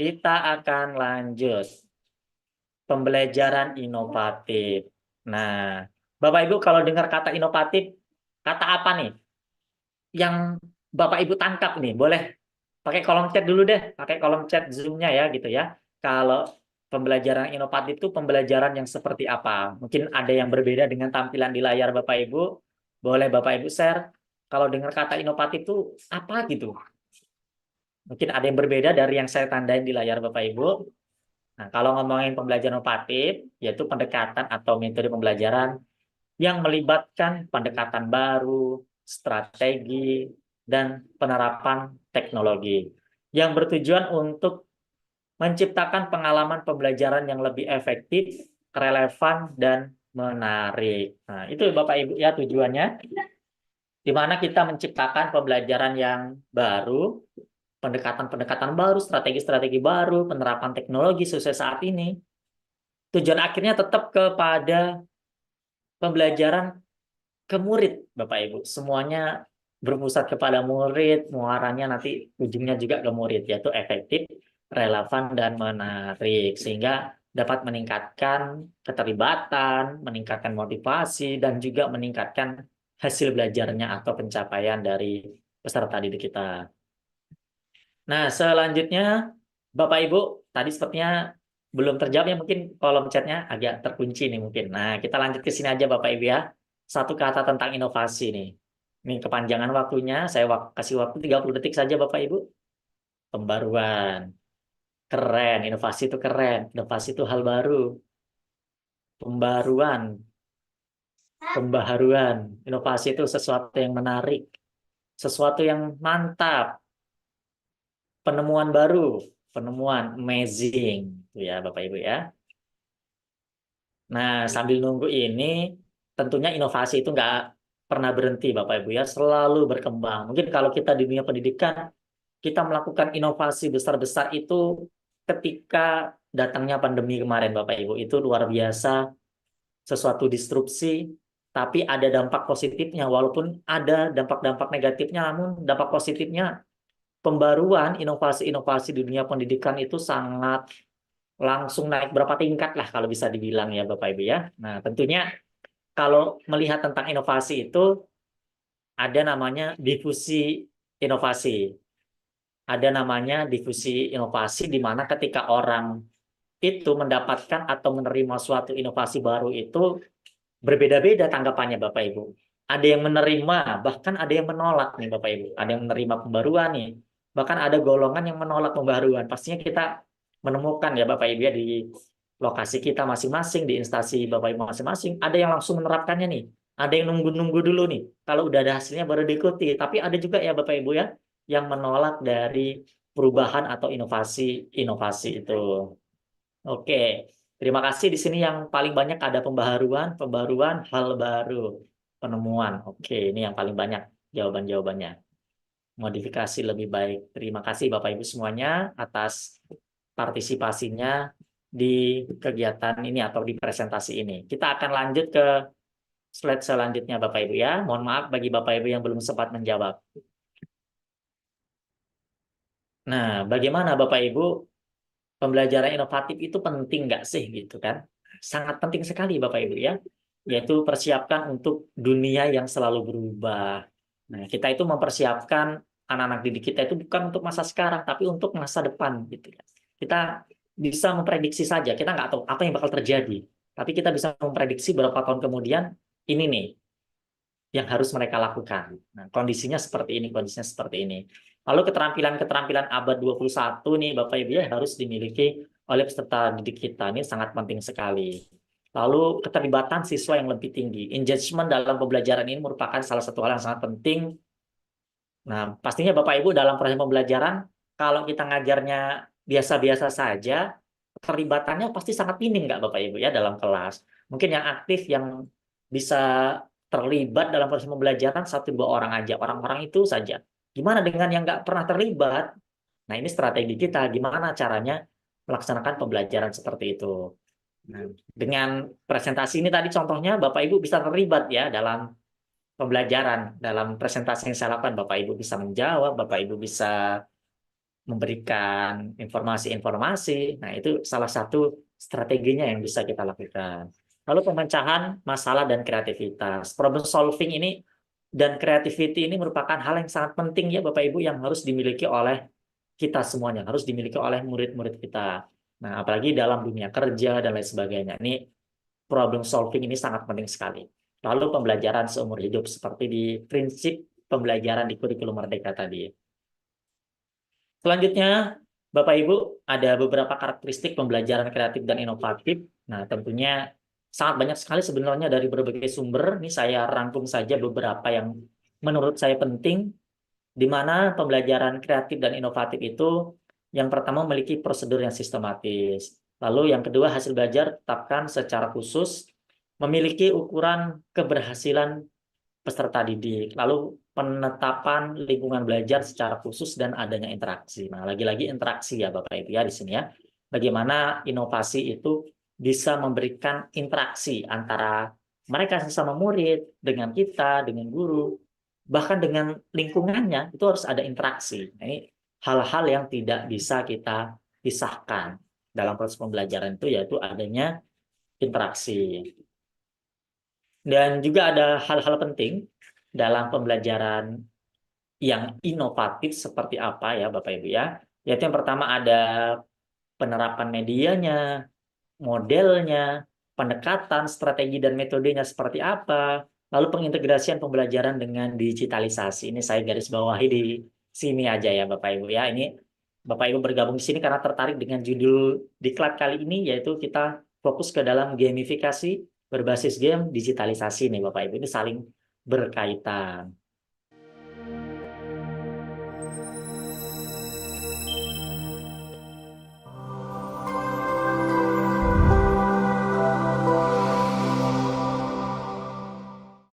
Kita akan lanjut pembelajaran inovatif. Nah, Bapak Ibu kalau dengar kata inovatif, kata apa nih yang Bapak Ibu tangkap nih? Boleh pakai kolom chat dulu deh, pakai kolom chat Zoom-nya ya gitu ya. Kalau pembelajaran inovatif itu pembelajaran yang seperti apa? Mungkin ada yang berbeda dengan tampilan di layar Bapak Ibu. Boleh Bapak Ibu share. Kalau dengar kata inovatif itu apa gitu? Mungkin ada yang berbeda dari yang saya tandain di layar Bapak Ibu. Nah, kalau ngomongin pembelajaran inovatif, yaitu pendekatan atau metode pembelajaran yang melibatkan pendekatan baru, strategi, dan penerapan teknologi yang bertujuan untuk menciptakan pengalaman pembelajaran yang lebih efektif, relevan, dan menarik. Nah, itu Bapak Ibu ya tujuannya, di mana kita menciptakan pembelajaran yang baru, pendekatan-pendekatan baru, strategi-strategi baru, penerapan teknologi sesuai saat ini. Tujuan akhirnya tetap kepada pembelajaran ke murid, Bapak Ibu. Semuanya berpusat kepada murid, muaranya nanti ujungnya juga ke murid, yaitu efektif, relevan, dan menarik. Sehingga dapat meningkatkan keterlibatan, meningkatkan motivasi, dan juga meningkatkan hasil belajarnya atau pencapaian dari peserta didik kita. Nah, selanjutnya Bapak Ibu, tadi sepertinya belum terjawab ya, mungkin kolom chatnya agak terkunci nih mungkin. Nah, kita lanjut ke sini aja Bapak Ibu ya. Satu kata tentang inovasi nih. Ini kepanjangan waktunya, saya kasih waktu 30 detik saja Bapak Ibu. Pembaruan. Keren, inovasi itu keren. Inovasi itu hal baru. Pembaruan, pembaharuan. Inovasi itu sesuatu yang menarik, sesuatu yang mantap, penemuan baru, penemuan amazing. Itu ya Bapak Ibu ya. Nah, sambil nunggu ini, tentunya inovasi itu nggak pernah berhenti, Bapak Ibu ya, selalu berkembang. Mungkin kalau kita di dunia pendidikan, kita melakukan inovasi besar-besar itu ketika datangnya pandemi kemarin, Bapak Ibu. Itu luar biasa, sesuatu disrupsi, tapi ada dampak positifnya. Walaupun ada dampak-dampak negatifnya, namun dampak positifnya pembaruan inovasi-inovasi di dunia pendidikan itu sangat langsung naik berapa tingkat lah kalau bisa dibilang ya Bapak Ibu ya. Nah, tentunya kalau melihat tentang inovasi itu ada namanya difusi inovasi. Ada namanya difusi inovasi di mana ketika orang itu mendapatkan atau menerima suatu inovasi baru itu berbeda-beda tanggapannya Bapak Ibu. Ada yang menerima, bahkan ada yang menolak nih Bapak Ibu. Ada yang menerima pembaruan nih. Bahkan ada golongan yang menolak pembaruan. Pastinya kita menemukan ya Bapak Ibu ya di lokasi kita masing-masing, di instansi Bapak Ibu masing-masing. Ada yang langsung menerapkannya nih. Ada yang nunggu-nunggu dulu nih. Kalau udah ada hasilnya baru diikuti. Tapi ada juga ya Bapak Ibu ya yang menolak dari perubahan atau inovasi-inovasi itu. Oke, terima kasih. Di sini yang paling banyak ada pembaharuan, pembaruan, hal baru, penemuan. Oke, ini yang paling banyak jawaban-jawabannya. Modifikasi lebih baik. Terima kasih Bapak Ibu semuanya atas partisipasinya di kegiatan ini atau di presentasi ini. Kita akan lanjut ke slide selanjutnya Bapak Ibu ya. Mohon maaf bagi Bapak Ibu yang belum sempat menjawab. Nah, bagaimana Bapak Ibu pembelajaran inovatif itu penting nggak sih gitu kan? Sangat penting sekali Bapak Ibu ya, yaitu persiapkan untuk dunia yang selalu berubah. Nah, kita itu mempersiapkan anak-anak didik kita itu bukan untuk masa sekarang, tapi untuk masa depan gitu ya. Kita bisa memprediksi saja, kita nggak tahu apa yang bakal terjadi, tapi kita bisa memprediksi berapa tahun kemudian ini nih yang harus mereka lakukan. Nah, kondisinya seperti ini, kondisinya seperti ini. Lalu keterampilan-keterampilan abad 21 nih Bapak Ibu ya harus dimiliki oleh peserta didik kita. Ini sangat penting sekali. Lalu keterlibatan siswa yang lebih tinggi. Engagement dalam pembelajaran ini merupakan salah satu hal yang sangat penting. Nah, pastinya Bapak Ibu dalam proses pembelajaran, kalau kita ngajarnya biasa-biasa saja, keterlibatannya pasti sangat minim nggak Bapak Ibu ya dalam kelas. Mungkin yang aktif yang bisa terlibat dalam proses pembelajaran satu dua orang aja, orang-orang itu saja. Gimana dengan yang nggak pernah terlibat? Nah, ini strategi kita, gimana caranya melaksanakan pembelajaran seperti itu. Nah, dengan presentasi ini tadi contohnya Bapak Ibu bisa terlibat ya dalam pembelajaran, dalam presentasi yang saya lakukan Bapak Ibu bisa menjawab, Bapak Ibu bisa memberikan informasi-informasi. Nah, itu salah satu strateginya yang bisa kita lakukan. Lalu pemecahan masalah dan kreativitas. Problem solving ini dan creativity ini merupakan hal yang sangat penting ya Bapak Ibu yang harus dimiliki oleh kita semuanya, harus dimiliki oleh murid-murid kita. Nah, apalagi dalam dunia kerja dan lain sebagainya. Ini problem solving ini sangat penting sekali. Lalu pembelajaran seumur hidup seperti di prinsip pembelajaran di kurikulum Merdeka tadi. Selanjutnya, Bapak Ibu, ada beberapa karakteristik pembelajaran kreatif dan inovatif. Nah, tentunya sangat banyak sekali sebenarnya dari berbagai sumber. Ini saya rangkum saja beberapa yang menurut saya penting, di mana pembelajaran kreatif dan inovatif itu yang pertama memiliki prosedur yang sistematis. Lalu yang kedua, hasil belajar tetapkan secara khusus, memiliki ukuran keberhasilan peserta didik, lalu penetapan lingkungan belajar secara khusus dan adanya interaksi. Nah, lagi-lagi interaksi ya Bapak Ibu ya di sini ya. Bagaimana inovasi itu bisa memberikan interaksi antara mereka sesama murid, dengan kita, dengan guru, bahkan dengan lingkungannya itu harus ada interaksi. Nah, ini hal-hal yang tidak bisa kita pisahkan dalam proses pembelajaran itu yaitu adanya interaksi. Dan juga ada hal-hal penting dalam pembelajaran yang inovatif seperti apa ya Bapak Ibu ya. Yaitu yang pertama ada penerapan medianya, modelnya, pendekatan, strategi dan metodenya seperti apa, lalu pengintegrasian pembelajaran dengan digitalisasi. Ini saya garis bawahi di sini aja ya Bapak Ibu ya. Ini Bapak Ibu bergabung di sini karena tertarik dengan judul diklat kali ini yaitu kita fokus ke dalam gamifikasi berbasis game digitalisasi nih Bapak Ibu. Ini saling berkaitan.